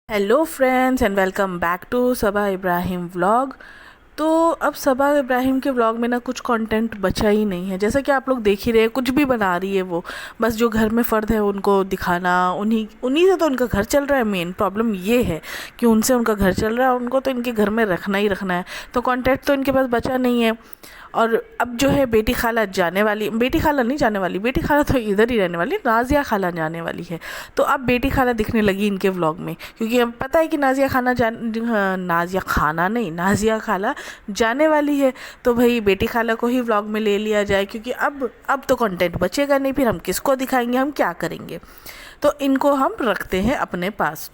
Hello friends and welcome back to Saba Ibrahim vlog. तो अब सबा इब्राहिम के व्लॉग में ना कुछ कंटेंट बचा ही नहीं है। जैसा कि आप लोग देख ही रहे हैं, कुछ भी बना रही है वो, बस जो घर में फ़र्द है उनको दिखाना, उन्हीं उन्हीं से तो उनका घर चल रहा है। मेन प्रॉब्लम ये है कि उनसे उनका घर चल रहा है, उनको तो इनके घर में रखना ही रखना है, तो कंटेंट तो इनके पास बचा नहीं है। और अब जो है बेटी खाला जाने वाली, बेटी खाला नहीं जाने वाली, बेटी खाला तो इधर ही रहने वाली, नाजिया खाला जाने वाली है। तो अब बेटी खाला दिखने लगी इनके व्लॉग में, क्योंकि अब पता है कि नाजिया खाना नहीं, नाजिया खाला जाने वाली है। तो भाई बेटी खाला को ही व्लॉग में ले लिया जाए, क्योंकि अब तो कंटेंट बचेगा नहीं, फिर हम किसको दिखाएंगे, हम क्या करेंगे। तो इनको हम रखते हैं अपने पास।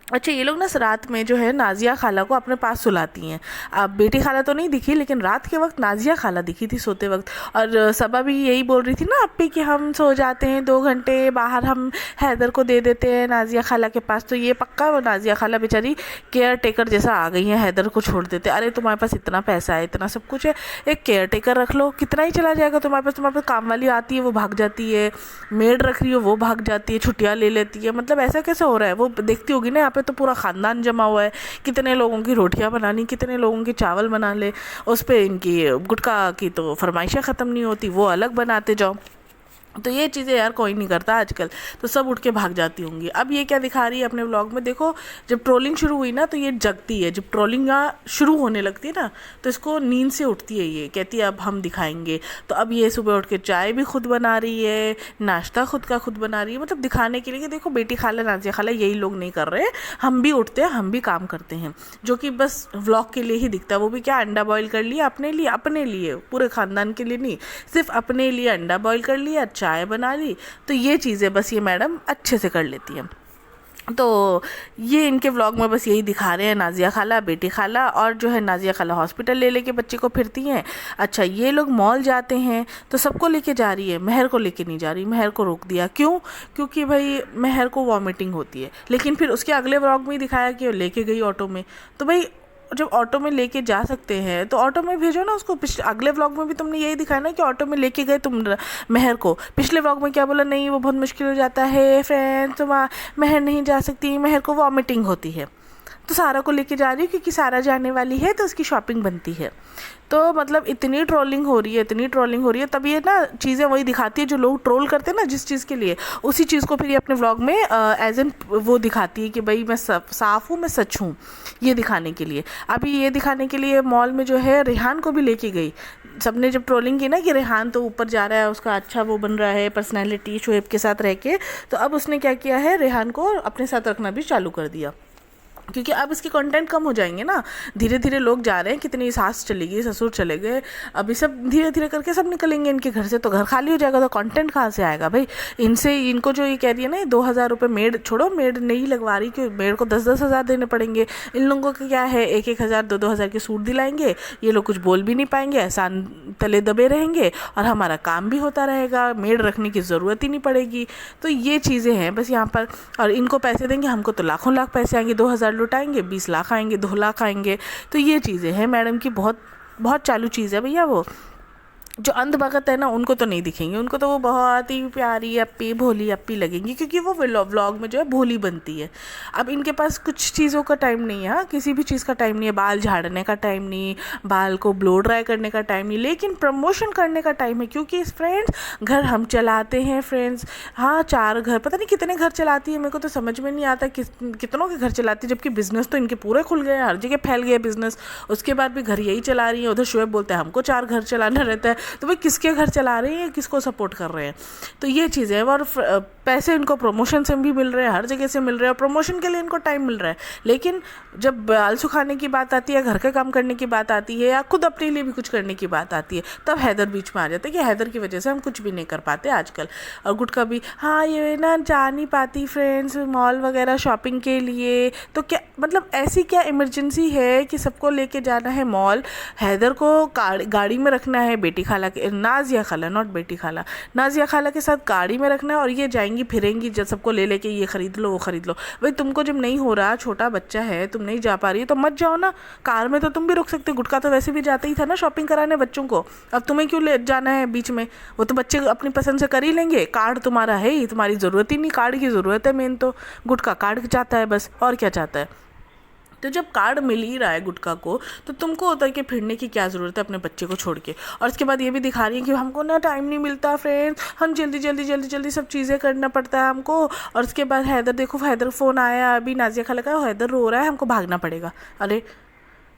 अच्छा, ये लोग ना रात में जो है नाजिया खाला को अपने पास सुलाती हैं। अब बेटी खाला तो नहीं दिखी, लेकिन रात के वक्त नाजिया खाला दिखी थी सोते वक्त। और सबा भी यही बोल रही थी ना अप्पी कि हम सो जाते हैं 2 घंटे बाहर, हम हैदर को दे देते हैं नाजिया खाला के पास। तो ये पक्का वो नाजिया खाला बेचारी केयर टेकर जैसा आ गई है, हैदर को छोड़ देते। अरे तुम्हारे पास इतना पैसा है, इतना सब कुछ है, एक केयर टेकर रख लो, कितना ही चला जाएगा तुम्हारे पास काम वाली आती है वो भाग जाती है, मेड रख रही हो वो भाग जाती है, छुट्टियाँ ले लेती है। मतलब ऐसा कैसे हो रहा है? वो देखती होगी ना, यहाँ पे तो पूरा ख़ानदान जमा हुआ है, कितने लोगों की रोटियां बनानी, कितने लोगों के चावल बना ले, उस पर इनकी गुटखा की तो फरमाइशें ख़त्म नहीं होती, वो अलग बनाते जाओ। तो ये चीज़ें यार कोई नहीं करता आजकल, तो सब उठ के भाग जाती होंगी। अब ये क्या दिखा रही है अपने व्लॉग में, देखो जब ट्रोलिंग शुरू हुई ना तो ये जगती है, जब ट्रोलिंग शुरू होने लगती है ना तो इसको नींद से उठती है, ये कहती है अब हम दिखाएंगे। तो अब ये सुबह उठ के चाय भी खुद बना रही है, नाश्ता खुद बना रही है, मतलब दिखाने के लिए कि देखो बेटी खाला नाजिया खाला यही लोग नहीं कर रहे, हम भी उठते हैं, हम भी काम करते हैं। जो कि बस व्लॉग के लिए ही दिखता है। वो भी क्या, अंडा बॉईल कर लिया अपने लिए, पूरे ख़ानदान के लिए नहीं, सिर्फ अपने लिए अंडा बॉईल कर लिया, चाय बना ली। तो ये चीज़ें बस ये मैडम अच्छे से कर लेती हैं। तो ये इनके व्लॉग में बस यही दिखा रहे हैं, नाजिया खाला बेटी खाला, और जो है नाजिया खाला हॉस्पिटल ले लेके बच्चे को फिरती हैं। अच्छा, ये लोग मॉल जाते हैं तो सबको लेके जा रही है, महर को लेके नहीं जा रही, महर को रोक दिया। क्यों? क्योंकि भाई महर को वॉमिटिंग होती है। लेकिन फिर उसके अगले व्लॉग में ही दिखाया कि वो लेके गई ऑटो में। तो भाई जब ऑटो में लेके जा सकते हैं तो ऑटो में भेजो ना उसको। अगले व्लॉग में भी तुमने यही दिखाया ना कि ऑटो में लेके गए तुम महर को। पिछले व्लॉग में क्या बोला, नहीं वो बहुत मुश्किल हो जाता है फ्रेंड, तुम महर नहीं जा सकती, महर को वॉमिटिंग होती है। तो सारा को लेके जा रही है, क्योंकि सारा जाने वाली है तो उसकी शॉपिंग बनती है। तो मतलब इतनी ट्रोलिंग हो रही है, इतनी ट्रोलिंग हो रही है। तब ये ना चीज़ें वही दिखाती है जो लोग ट्रोल करते हैं ना जिस चीज़ के लिए, उसी चीज़ को फिर ये अपने व्लॉग में एज एन वो दिखाती है कि भाई मैं साफ़ हूँ, मैं सच हूँ, ये दिखाने के लिए। अभी ये दिखाने के लिए मॉल में जो है रेहान को भी लेके गई। सबने जब ट्रोलिंग की ना कि रेहान तो ऊपर जा रहा है, उसका अच्छा वो बन रहा है पर्सनैलिटी शोएब के साथ रह के, तो अब उसने क्या किया है, रेहान को अपने साथ रखना भी चालू कर दिया, क्योंकि अब इसके कंटेंट कम हो जाएंगे ना। धीरे धीरे लोग जा रहे हैं, कितनी सास चली गई, ससुर चले गए, अभी सब धीरे धीरे करके सब निकलेंगे इनके घर से, तो घर खाली हो जाएगा, तो कंटेंट कहाँ से आएगा भाई इनसे। इनको जो ये कह रही है ना 2,000 रुपये, मेड छोड़ो, मेड नहीं लगवा रही, कि मेड को 10-10 हज़ार देने पड़ेंगे। इन लोगों का क्या है, 1-1 हज़ार 2-2 हज़ार के सूट दिलाएंगे, ये लोग कुछ बोल भी नहीं पाएंगे, एहसान तले दबे रहेंगे, और हमारा काम भी होता रहेगा, मेड रखने की ज़रूरत ही नहीं पड़ेगी। तो ये चीज़ें हैं बस यहाँ पर। और इनको पैसे देंगे, हमको तो लाखों लाख पैसे आएंगे, 2,000 लुटाएंगे, 20 लाख आएंगे, 2 लाख आएंगे। तो ये चीज़ें हैं मैडम की, बहुत बहुत चालू चीज़ है भैया। वो जो अंधभगत है ना उनको तो नहीं दिखेंगे, उनको तो वो बहुत ही प्यारी अप्पी, भोली अप्पी लगेंगी, क्योंकि वो व्लॉग में जो है भोली बनती है। अब इनके पास कुछ चीज़ों का टाइम नहीं है, हाँ, किसी भी चीज़ का टाइम नहीं है, बाल झाड़ने का टाइम नहीं, बाल को ब्लो ड्राई करने का टाइम नहीं, लेकिन प्रमोशन करने का टाइम है। क्योंकि फ्रेंड्स घर हम चलाते हैं फ्रेंड्स, हाँ 4 घर, पता नहीं कितने घर चलाती है, मेरे को तो समझ में नहीं आता कितनों के घर चलाती है, जबकि बिज़नेस तो इनके पूरे खुल गए हैं, हर जगह फैल गया बिज़नेस। उसके बाद भी घर यही चला रही है। उधर शोएब बोलते हैं हमको 4 घर चलाना रहता है, तो भाई किसके घर चला रहे हैं, किसको सपोर्ट कर रहे हैं। तो ये चीज़ है। और पैसे इनको प्रमोशन से भी मिल रहे हैं, हर जगह से मिल रहे हैं, और प्रमोशन के लिए इनको टाइम मिल रहा है। लेकिन जब बाल सुखाने की बात आती है, घर का काम करने की बात आती है, या खुद अपने लिए भी कुछ करने की बात आती है, तब हैदर बीच में आ जाता है कि हैदर की वजह से हम कुछ भी नहीं कर पाते आजकल। और गुटका भी, हाँ ये ना जा नहीं पाती फ्रेंड्स मॉल वगैरह शॉपिंग के लिए, तो क्या मतलब ऐसी क्या इमरजेंसी है कि सबको लेके जाना है मॉल, हैदर को गाड़ी में रखना है, बेटी खाला खाला के, नाजिया खाला नॉट बेटी खाला, नाजिया खाला के साथ गाड़ी में रखना है और ये जाएंगी फिरेंगी जब सबको ले लेके ये ख़रीद लो वो ख़रीद लो। भाई तुमको जब नहीं हो रहा, छोटा बच्चा है, तुम नहीं जा पा रही तो मत जाओ ना, कार में तो तुम भी रुक सकते। गुटका तो वैसे भी जाता ही था ना शॉपिंग कराने बच्चों को, अब तुम्हें क्यों ले जाना है बीच में? वो तो बच्चे अपनी पसंद से कर ही लेंगे, कार्ड तुम्हारा है ही, तुम्हारी ज़रूरत ही नहीं, कार्ड की ज़रूरत है मेन तो, गुटका कार्ड चाहता है बस, और क्या चाहता है। तो जब कार्ड मिल ही रहा है गुटका को, तो तुमको उतर के फिरने की क्या ज़रूरत है अपने बच्चे को छोड़ के। और उसके बाद ये भी दिखा रही है कि हमको ना टाइम नहीं मिलता फ्रेंड्स, हम जल्दी जल्दी जल्दी जल्दी सब चीज़ें करना पड़ता है हमको। और उसके बाद हैदर देखो, हैदर फ़ोन आया अभी नाजिया खाला का, हैदर रो रहा है, हमको भागना पड़ेगा। अरे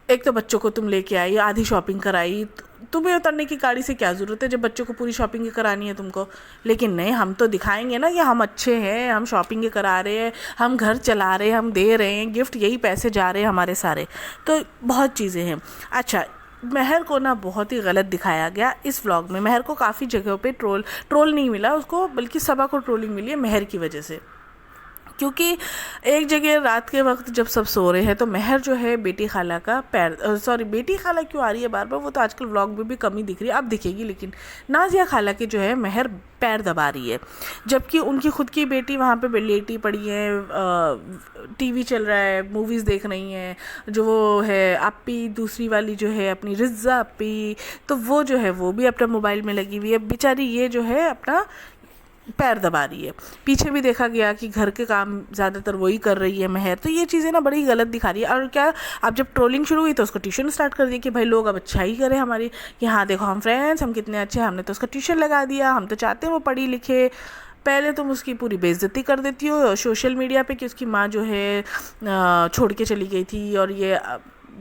एक तो बच्चों को तुम लेके आई, आधी शॉपिंग कराई, तुम्हें उतरने की गाड़ी से क्या ज़रूरत है जब बच्चों को पूरी शॉपिंग करानी है तुमको। लेकिन नहीं, हम तो दिखाएंगे ना कि हम अच्छे हैं, हम शॉपिंग करा रहे हैं, हम घर चला रहे हैं, हम दे रहे हैं गिफ्ट, यही पैसे जा रहे हैं हमारे सारे। तो बहुत चीज़ें हैं। अच्छा, महर को ना बहुत ही गलत दिखाया गया इस व्लॉग में। महर को काफ़ी जगहों पे ट्रोल नहीं मिला उसको, बल्कि सबा को ट्रोलिंग मिली है महर की वजह से। क्योंकि एक जगह रात के वक्त जब सब सो रहे हैं तो महर जो है बेटी खाला का बेटी खाला क्यों आ रही है बार बार, वो तो आजकल व्लॉग में भी कमी दिख रही है, अब दिखेगी। लेकिन नाजिया खाला की जो है महर पैर दबा रही है, जबकि उनकी खुद की बेटी वहाँ पे लेटी पड़ी है, टीवी चल रहा है, मूवीज़ देख रही हैं। जो वो है अप्पी, दूसरी वाली जो है अपनी रिज्जा अप्पी, तो वो जो है वो भी अपना मोबाइल में लगी हुई है बेचारी, ये जो है अपना पैर दबा रही है। पीछे भी देखा गया कि घर के काम ज़्यादातर वही कर रही है महर। तो ये चीज़ें ना बड़ी गलत दिखा रही है। और क्या, अब जब ट्रोलिंग शुरू हुई तो उसको ट्यूशन स्टार्ट कर दिया कि भाई लोग अब अच्छा ही करें हमारी, कि हाँ देखो हम फ्रेंड्स, हम कितने अच्छे हैं, हमने तो उसका ट्यूशन लगा दिया, हम तो चाहते हैं वो पढ़ी लिखे। पहले तुम उसकी पूरी बेइज्जती कर देती हो सोशल मीडिया पे कि उसकी माँ जो है छोड़ के चली गई थी, और ये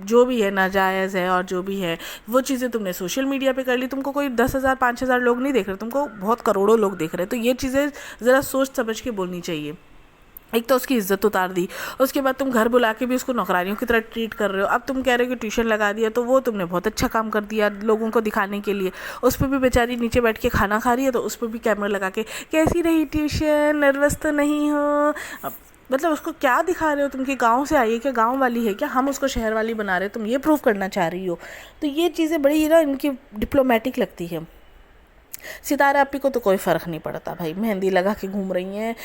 जो भी है नाजायज़ है, और जो भी है वो चीज़ें तुमने सोशल मीडिया पे कर ली। तुमको कोई 10,000 5,000 लोग नहीं देख रहे, तुमको बहुत करोड़ों लोग देख रहे हैं। तो ये चीज़ें ज़रा सोच समझ के बोलनी चाहिए। एक तो उसकी इज्जत उतार दी, उसके बाद तुम घर बुला के भी उसको नौकरानियों की तरह ट्रीट कर रहे हो। अब तुम कह रहे हो कि ट्यूशन लगा दिया, तो वो तुमने बहुत अच्छा काम कर दिया लोगों को दिखाने के लिए। उस पर भी बेचारी नीचे बैठ के खाना खा रही है, तो उस पर भी कैमरा लगा के कैसी रही ट्यूशन, नर्वस तो नहीं हो। मतलब उसको क्या दिखा रहे हो तुम, कि गांव से आई है क्या, गांव वाली है क्या, हम उसको शहर वाली बना रहे हो, तुम ये प्रूव करना चाह रही हो। तो ये चीज़ें बड़ी ना इनकी डिप्लोमेटिक लगती है। सितारा अपी को तो कोई फ़र्क नहीं पड़ता भाई, मेहंदी लगा के घूम रही हैं,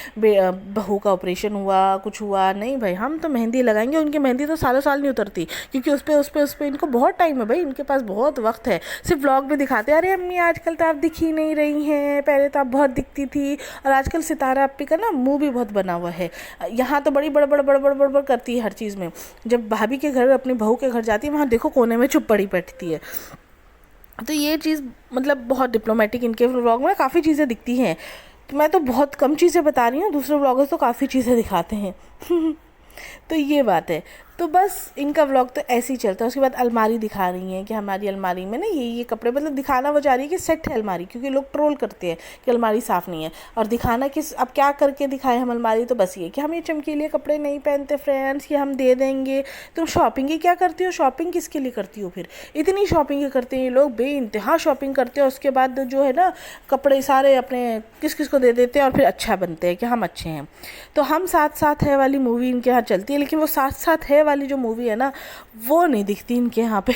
बहू का ऑपरेशन हुआ कुछ हुआ नहीं भाई, हम तो मेहंदी लगाएंगे। उनकी मेहंदी तो सालों साल नहीं उतरती, क्योंकि उस पर इनको बहुत टाइम है भाई, इनके पास बहुत वक्त है। सिर्फ व्लॉग में दिखाते हैं, अरे अम्मी आजकल तो आप दिख ही नहीं रही हैं, पहले तो आप बहुत दिखती थी। और आजकल सितारा अपी का ना मुँह भी बहुत बना हुआ है, यहाँ तो बड़ी बड़बड़ करती है हर चीज़ में। जब भाभी के घर, अपनी बहू के घर जाती है, वहाँ देखो कोने में चुप पड़ी बैठती है। तो ये चीज़ मतलब बहुत डिप्लोमेटिक इनके व्लॉग में काफ़ी चीज़ें दिखती हैं। तो मैं तो बहुत कम चीज़ें बता रही हूँ, दूसरे व्लॉगर्स तो काफ़ी चीज़ें दिखाते हैं। तो ये बात है। तो बस इनका व्लॉग तो ऐसे ही चलता है। उसके बाद अलमारी दिखा रही हैं कि हमारी अलमारी में ना ये कपड़े, मतलब दिखाना वो जा रही है कि सेट है अलमारी, क्योंकि लोग ट्रोल करते हैं कि अलमारी साफ़ नहीं है। और दिखाना कि अब क्या करके दिखाएं हम अलमारी, तो बस ये कि हम ये चमकीले कपड़े नहीं पहनते फ्रेंड्स, ये हम दे देंगे। तुम शॉपिंग ही क्या करती हो, शॉपिंग किसके लिए करती हो फिर, इतनी शॉपिंग करते हैं ये लोग, बेइंतहा शॉपिंग करते हैं। उसके बाद जो है ना कपड़े सारे अपने किस किस को दे देते हैं, और फिर अच्छा बनते हैं कि हम अच्छे हैं। तो हम साथ साथ है वाली मूवी इनके यहाँ चलती है, लेकिन वो साथ साथ है वाली जो मूवी है ना वो नहीं दिखती इनके यहाँ पे।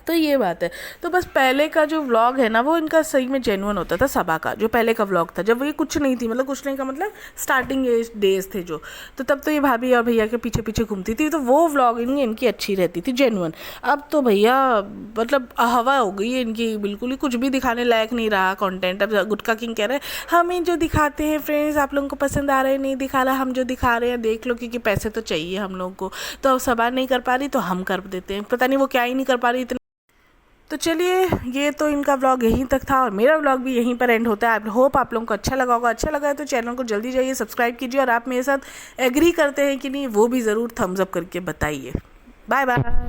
तो ये बात है। तो बस पहले का जो व्लॉग है ना वो इनका सही में जेन्युइन होता था। सबा का जो पहले का व्लॉग था, जब ये कुछ नहीं थी, मतलब कुछ नहीं का मतलब स्टार्टिंग डेज थे जो, तो तब तो ये भाभी और भैया के पीछे पीछे घूमती थी, तो वो व्लॉगिंग इनकी अच्छी रहती थी, जेन्युइन। अब तो भैया मतलब हवा हो गई है इनकी, बिल्कुल ही कुछ भी दिखाने लायक नहीं रहा कंटेंट। अब गुटका किंग कह रहे हैं हमें जो दिखाते हैं फ्रेंड्स आप लोगों को पसंद आ रहे हैं, नहीं दिखा रहा, हम जो दिखा रहे हैं देख लो, क्योंकि पैसे तो चाहिए हम लोगों को। तो अब सबा नहीं कर पा रही तो हम कर देते हैं, पता नहीं वो क्या ही नहीं कर पा रही इतना। तो चलिए, ये तो इनका व्लॉग यहीं तक था, और मेरा व्लॉग भी यहीं पर एंड होता है। आई होप आप लोगों को अच्छा लगा होगा। अच्छा लगा है तो चैनल को जल्दी जाइए सब्सक्राइब कीजिए, और आप मेरे साथ एग्री करते हैं कि नहीं वो भी ज़रूर थम्स अप करके बताइए। Bye bye.